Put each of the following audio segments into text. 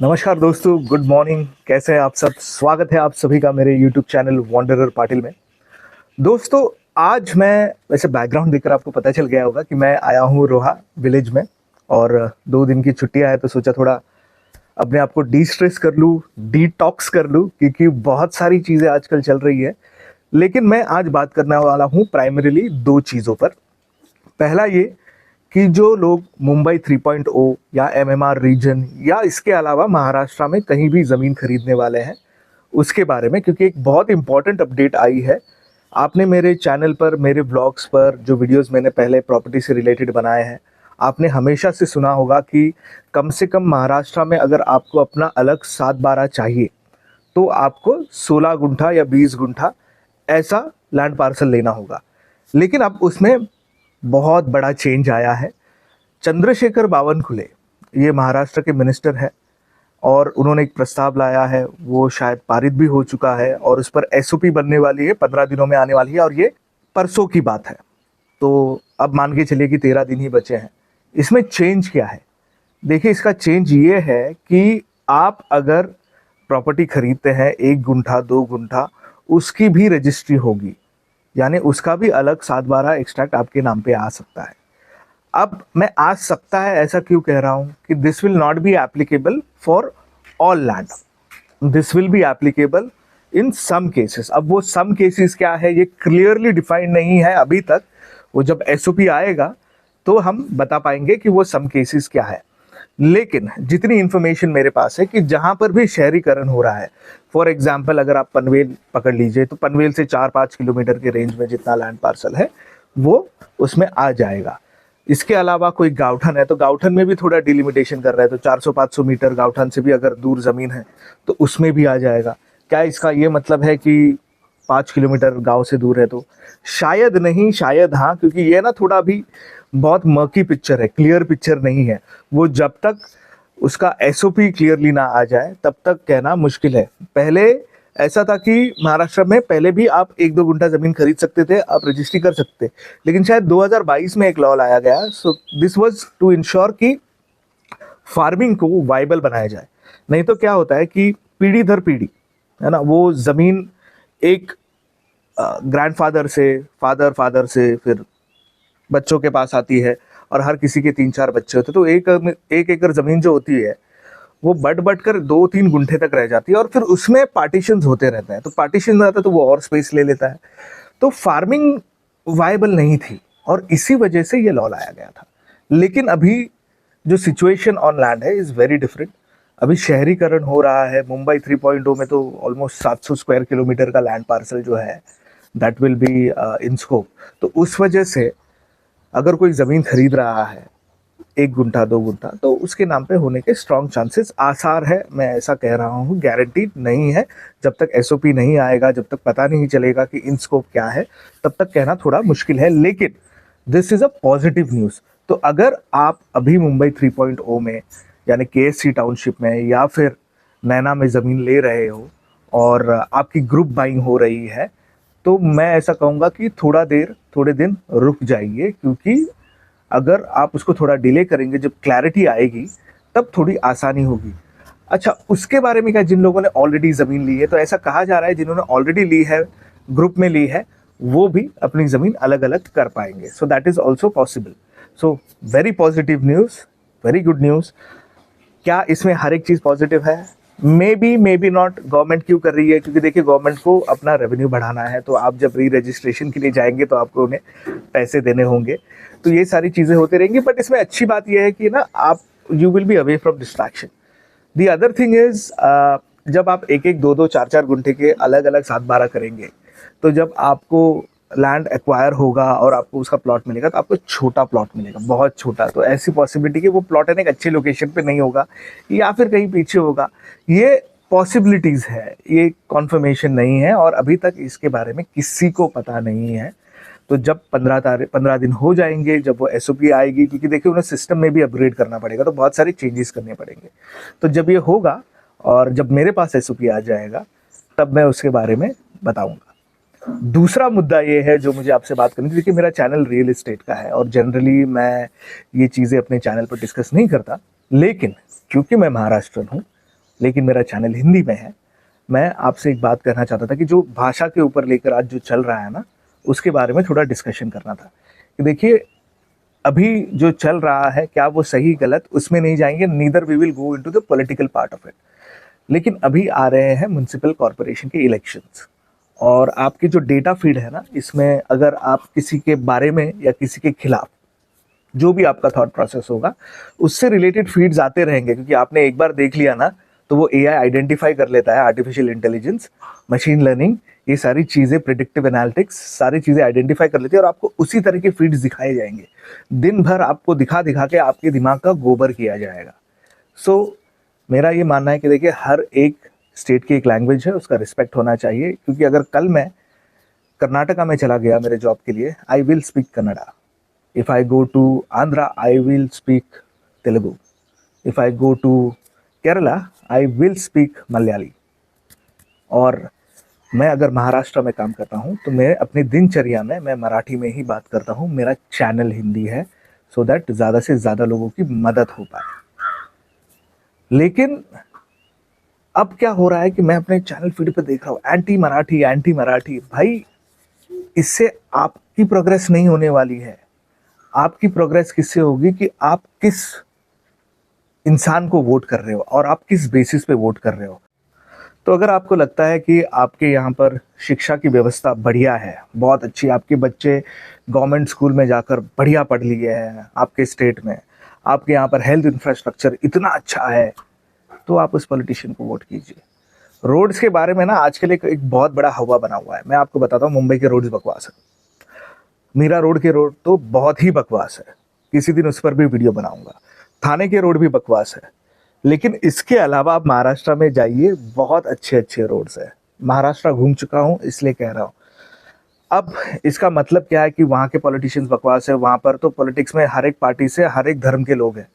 नमस्कार दोस्तों, good morning. कैसे हैं आप सब? स्वागत है आप सभी का मेरे यूट्यूब चैनल वॉन्डरर पाटिल में। दोस्तों, आज मैं वैसे बैकग्राउंड देखकर आपको पता चल गया होगा कि मैं आया हूँ रोहा विलेज में। और 2 दिन की छुट्टियां हैं तो सोचा थोड़ा अपने आप को डी स्ट्रेस कर लूँ, डिटॉक्स कर लूँ, क्योंकि बहुत सारी चीज़ें आजकल चल रही है। लेकिन मैं आज बात करने वाला हूँ प्राइमरीली 2 चीज़ों पर। पहला ये कि जो लोग मुंबई 3.0 या एमएमआर रीजन या इसके अलावा महाराष्ट्र में कहीं भी ज़मीन खरीदने वाले हैं उसके बारे में, क्योंकि एक बहुत इंपॉर्टेंट अपडेट आई है। आपने मेरे चैनल पर, मेरे ब्लॉग्स पर जो वीडियोस मैंने पहले प्रॉपर्टी से रिलेटेड बनाए हैं, आपने हमेशा से सुना होगा कि कम से कम महाराष्ट्र में अगर आपको अपना अलग 7/12 चाहिए तो आपको 16 गुंठा या 20 गुंठा ऐसा लैंड पार्सल लेना होगा। लेकिन अब उसमें बहुत बड़ा चेंज आया है। चंद्रशेखर बावनकुले, ये महाराष्ट्र के मिनिस्टर हैं और उन्होंने एक प्रस्ताव लाया है, वो शायद पारित भी हो चुका है और उस पर एसओपी बनने वाली है, 15 दिनों में आने वाली है और ये परसों की बात है। तो अब मान के चलिए कि 13 दिन ही बचे हैं। इसमें चेंज क्या है? देखिए, इसका चेंज ये है कि आप अगर प्रॉपर्टी खरीदते हैं 1 गुंठा 2 गुंठा, उसकी भी रजिस्ट्री होगी, यानी उसका भी अलग 7/12 एक्सट्रैक्ट आपके नाम पे आ सकता है। अब मैं आ सकता है ऐसा क्यों कह रहा हूं कि this will not be applicable for all land, this will be applicable in some cases. अब वो सम केसेस क्या है ये क्लियरली डिफाइंड नहीं है अभी तक। वो जब एसओपी आएगा तो हम बता पाएंगे कि वो सम केसेस क्या है। लेकिन जितनी इंफॉर्मेशन मेरे पास है कि जहां पर भी शहरीकरण हो रहा है, फॉर एग्जाम्पल अगर आप पनवेल पकड़ लीजिए तो पनवेल से 4-5 किलोमीटर के रेंज में जितना लैंड पार्सल है वो उसमें आ जाएगा। इसके अलावा कोई गांवठन है तो गांवठन में भी थोड़ा डिलिमिटेशन कर रहा है, तो 400-500 मीटर गांवठन से भी अगर दूर जमीन है तो उसमें भी आ जाएगा। क्या इसका ये मतलब है कि 5 किलोमीटर गांव से दूर है? तो शायद नहीं, शायद हाँ, क्योंकि ये ना थोड़ा भी बहुत मर्की पिक्चर है, क्लियर पिक्चर नहीं है। वो जब तक उसका एसओपी क्लियरली ना आ जाए तब तक कहना मुश्किल है। पहले ऐसा था कि महाराष्ट्र में पहले भी आप 1-2 गुंठा जमीन खरीद सकते थे, आप रजिस्ट्री कर सकते, लेकिन शायद 2022 में एक लॉ लाया गया। So this was to ensure कि फार्मिंग को वाइबल बनाया जाए। नहीं तो क्या होता है कि पीढ़ी दर पीढ़ी, है ना, वो जमीन एक ग्रैंडफादर से, फादर से फिर बच्चों के पास आती है और हर किसी के 3-4 बच्चे होते हैं, तो एक एकड़ जमीन जो होती है वो बढ़ कर 2-3 गुंठे तक रह जाती है और फिर उसमें पार्टीशन होते रहते हैं। तो पार्टीशन रहता है तो वो और स्पेस ले लेता है। तो फार्मिंग वायबल नहीं थी और इसी वजह से ये लॉ लाया गया था। लेकिन अभी जो सिचुएशन ऑन लैंड है इज वेरी डिफरेंट। अभी शहरीकरण हो रहा है। मुंबई 3.0 में तो ऑलमोस्ट 700 स्क्वायर किलोमीटर का लैंड पार्सल जो है that will be in scope. तो उस वजह से अगर कोई ज़मीन खरीद रहा है 1 गुंठा 2 गुंठा, तो उसके नाम पे होने के स्ट्रॉन्ग चांसेस आसार है। मैं ऐसा कह रहा हूँ, गारंटीड नहीं है। जब तक एसओपी नहीं आएगा, जब तक पता नहीं चलेगा कि इन स्कोप क्या है, तब तक कहना थोड़ा मुश्किल है। लेकिन this is a positive news. तो अगर आप अभी मुंबई 3.0 में यानी केएससी टाउनशिप में या फिर नैना में ज़मीन ले रहे हो और आपकी ग्रुप बाइंग हो रही है, तो मैं ऐसा कहूँगा कि थोड़े दिन रुक जाइए, क्योंकि अगर आप उसको थोड़ा डिले करेंगे, जब क्लैरिटी आएगी तब थोड़ी आसानी होगी। अच्छा, उसके बारे में क्या, जिन लोगों ने ऑलरेडी ज़मीन ली है, तो ऐसा कहा जा रहा है जिन्होंने ऑलरेडी ली है, ग्रुप में ली है, वो भी अपनी ज़मीन अलग अलग कर पाएंगे। So that is also possible. So very positive news, very good news. क्या इसमें हर एक चीज़ पॉजिटिव है? May be not. गवर्नमेंट क्यों कर रही है? क्योंकि देखिए, गवर्नमेंट को अपना रेवेन्यू बढ़ाना है, तो आप जब री रजिस्ट्रेशन के लिए जाएंगे तो आपको उन्हें पैसे देने होंगे, तो ये सारी चीज़ें होती रहेंगी। बट इसमें अच्छी बात यह है कि ना, आप you will be away from distraction. The other thing is, जब आप 1-1, 2-2, 4-4 गुंठे के अलग अलग 7/12 करेंगे, तो जब आपको लैंड एक्वायर होगा और आपको उसका प्लॉट मिलेगा, तो आपको छोटा प्लॉट मिलेगा, बहुत छोटा। तो ऐसी पॉसिबिलिटी कि वो प्लॉट है ना एक अच्छे लोकेशन पे नहीं होगा या फिर कहीं पीछे होगा, ये पॉसिबिलिटीज़ है, ये कॉन्फर्मेशन नहीं है और अभी तक इसके बारे में किसी को पता नहीं है। तो जब 15 दिन हो जाएंगे, जब वो एसओपी आएगी, क्योंकि देखिए उन्हें सिस्टम में भी अपग्रेड करना पड़ेगा, तो बहुत सारे चेंजेस करने पड़ेंगे। तो जब ये होगा और जब मेरे पास एसओपी आ जाएगा, तब मैं उसके बारे में बताऊंगा। दूसरा मुद्दा ये है जो मुझे आपसे बात करनी थी। देखिए, मेरा चैनल रियल एस्टेट का है और जनरली मैं ये चीज़ें अपने चैनल पर डिस्कस नहीं करता, लेकिन क्योंकि मैं महाराष्ट्रन हूँ लेकिन मेरा चैनल हिंदी में है। मैं आपसे एक बात कहना चाहता था कि जो भाषा के ऊपर लेकर आज जो चल रहा है ना, उसके बारे में थोड़ा डिस्कशन करना था कि देखिए, अभी जो चल रहा है क्या वो सही गलत उसमें नहीं जाएंगे, neither we will go into the political part of it. लेकिन अभी आ रहे हैं म्युनिसिपल कॉरपोरेशन के इलेक्शंस, और आपकी जो डेटा फीड है ना, इसमें अगर आप किसी के बारे में या किसी के खिलाफ जो भी आपका थॉट प्रोसेस होगा उससे रिलेटेड फीड्स आते रहेंगे, क्योंकि आपने एक बार देख लिया ना तो वो एआई आइडेंटिफाई कर लेता है, आर्टिफिशियल इंटेलिजेंस, मशीन लर्निंग, ये सारी चीज़ें, प्रिडिक्टिव एनालिटिक्स, सारी चीज़ें आइडेंटिफाई कर लेती है और आपको उसी तरह के फीड्स दिखाए जाएंगे। दिन भर आपको दिखा दिखा के आपके दिमाग का गोबर किया जाएगा। सो मेरा ये मानना है कि देखिए, हर एक स्टेट की एक लैंग्वेज है, उसका रिस्पेक्ट होना चाहिए, क्योंकि अगर कल मैं कर्नाटका में चला गया मेरे जॉब के लिए, I will speak Kannada. If I go to Andhra, I will speak Telugu. If I go to Kerala, I will speak Malayali. और मैं अगर महाराष्ट्र में काम करता हूँ तो मैं अपनी दिनचर्या में मैं मराठी में ही बात करता हूँ। मेरा चैनल हिंदी है, सो दैट ज़्यादा से ज़्यादा लोगों की मदद हो पाए। लेकिन अब क्या हो रहा है कि मैं अपने चैनल फीड पे देख रहा हूँ एंटी मराठी, एंटी मराठी। भाई, इससे आपकी प्रोग्रेस नहीं होने वाली है। आपकी प्रोग्रेस किससे होगी कि आप किस इंसान को वोट कर रहे हो और आप किस बेसिस पे वोट कर रहे हो। तो अगर आपको लगता है कि आपके यहाँ पर शिक्षा की व्यवस्था बढ़िया है, बहुत अच्छी, आपके बच्चे गवर्नमेंट स्कूल में जाकर बढ़िया पढ़ लिए हैं आपके स्टेट में, आपके यहाँ पर हेल्थ इंफ्रास्ट्रक्चर इतना अच्छा है, तो आप उस पॉलिटिशियन को वोट कीजिए। रोड्स के बारे में ना आजकल एक बहुत बड़ा हवा बना हुआ है। मैं आपको बताता हूँ, मुंबई के रोड्स बकवास है। मीरा रोड के रोड तो बहुत ही बकवास है, किसी दिन उस पर भी वीडियो बनाऊंगा। थाने के रोड भी बकवास है। लेकिन इसके अलावा आप महाराष्ट्र में जाइए, बहुत अच्छे अच्छे रोड्स है। महाराष्ट्र घूम चुका हूँ इसलिए कह रहा हूँ। अब इसका मतलब क्या है कि वहाँ के पॉलिटिशियंस बकवास है? वहाँ पर तो पॉलिटिक्स में हर एक पार्टी से हर एक धर्म के लोग हैं,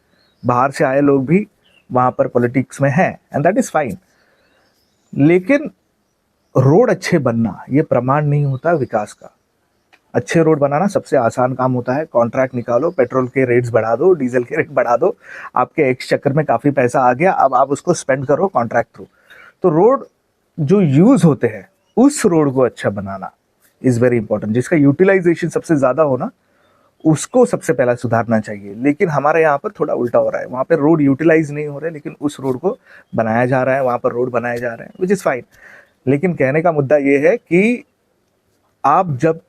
बाहर से आए लोग भी वहाँ पर पॉलिटिक्स में हैं, एंड दैट इज़ फाइन। लेकिन रोड अच्छे बनना ये प्रमाण नहीं होता विकास का। अच्छे रोड बनाना सबसे आसान काम होता है। कॉन्ट्रैक्ट निकालो, पेट्रोल के रेट्स बढ़ा दो, डीजल के रेट बढ़ा दो, आपके एक चक्कर में काफ़ी पैसा आ गया, अब आप उसको स्पेंड करो कॉन्ट्रैक्ट थ्रू। तो रोड जो यूज़ होते हैं उस रोड को अच्छा बनाना इज़ वेरी इंपॉर्टेंट। जिसका यूटिलाइजेशन सबसे ज़्यादा हो ना, उसको सबसे पहला सुधारना चाहिए। लेकिन हमारे यहाँ पर थोड़ा उल्टा हो रहा है, वहाँ पर रोड यूटिलाइज नहीं हो रहे, लेकिन उस रोड को बनाया जा रहा है, वहाँ पर रोड बनाए जा रहे हैं, विच इज़ फाइन। लेकिन कहने का मुद्दा ये है कि आप जब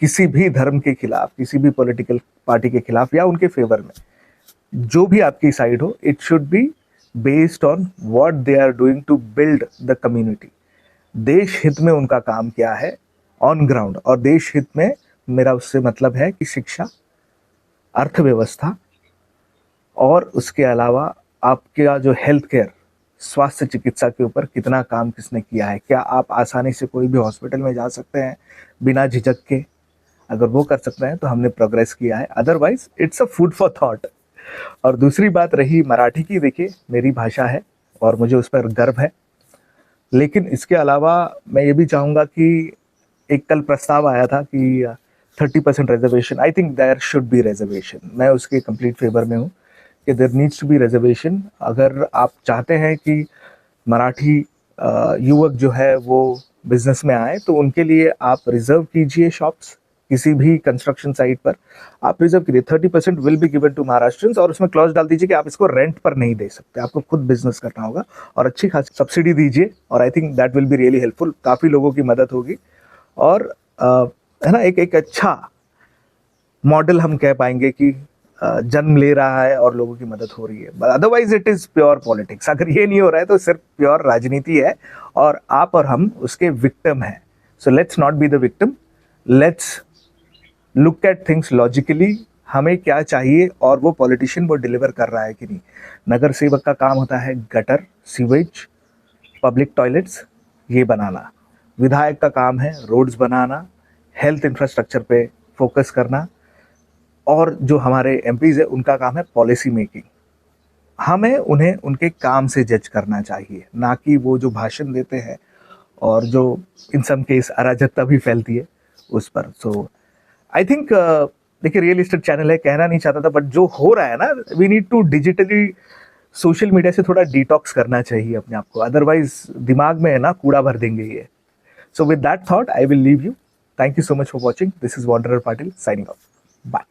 किसी भी धर्म के खिलाफ, किसी भी पॉलिटिकल पार्टी के खिलाफ या उनके फेवर में, जो भी आपकी साइड हो, it should be based on what they are doing to build the community. देश हित में उनका काम क्या है ऑन ग्राउंड। और देश हित में मेरा उससे मतलब है कि शिक्षा, अर्थव्यवस्था, और उसके अलावा आपका जो हेल्थ केयर, स्वास्थ्य चिकित्सा के ऊपर कितना काम किसने किया है। क्या आप आसानी से कोई भी हॉस्पिटल में जा सकते हैं बिना झिझक के? अगर वो कर सकते हैं तो हमने प्रोग्रेस किया है, otherwise it's a food for thought. और दूसरी बात रही मराठी की, देखिए मेरी भाषा है और मुझे उस पर गर्व है। लेकिन इसके अलावा मैं ये भी चाहूँगा कि एक कल प्रस्ताव आया था कि 30% reservation, I think there should be reservation. मैं उसके कंप्लीट फेवर में हूँ कि there needs to be reservation. अगर आप चाहते हैं कि मराठी युवक जो है वो बिजनेस में आए, तो उनके लिए आप रिजर्व कीजिए शॉप्स, किसी भी कंस्ट्रक्शन साइट पर आप रिजर्व करिए। 30% will be given to Maharashtrians, और उसमें क्लॉज डाल दीजिए कि आप इसको रेंट पर नहीं दे सकते, आपको खुद बिजनेस करना होगा, और अच्छी खासी सब्सिडी दीजिए। और I think that will be really helpful, काफ़ी लोगों की मदद होगी। और है ना, एक अच्छा मॉडल हम कह पाएंगे कि जन्म ले रहा है और लोगों की मदद हो रही है। Otherwise it is pure politics. अगर ये नहीं हो रहा है तो सिर्फ प्योर राजनीति है, और आप और हम उसके विक्टिम हैं। So let's not be the victim, let's look at things logically. हमें क्या चाहिए और वो पॉलिटिशियन वो डिलीवर कर रहा है कि नहीं। नगर सेवक का काम होता है गटर, सीवेज, पब्लिक टॉयलेट्स ये बनाना। विधायक का काम है रोड्स बनाना, हेल्थ इंफ्रास्ट्रक्चर पे फोकस करना। और जो हमारे एमपीज है उनका काम है पॉलिसी मेकिंग। हमें उन्हें उनके काम से जज करना चाहिए, ना कि वो जो भाषण देते हैं और जो इन सम केस अराजकता भी फैलती है उस पर। सो आई थिंक देखिए, रियल इस्टेट चैनल है, कहना नहीं चाहता था, बट जो हो रहा है ना, we need to digitally social media से थोड़ा डिटॉक्स करना चाहिए अपने आप को, अदरवाइज दिमाग में है ना कूड़ा भर देंगे ये। So with that thought I will leave you. Thank you so much for watching. This is wanderer Patil signing off. Bye.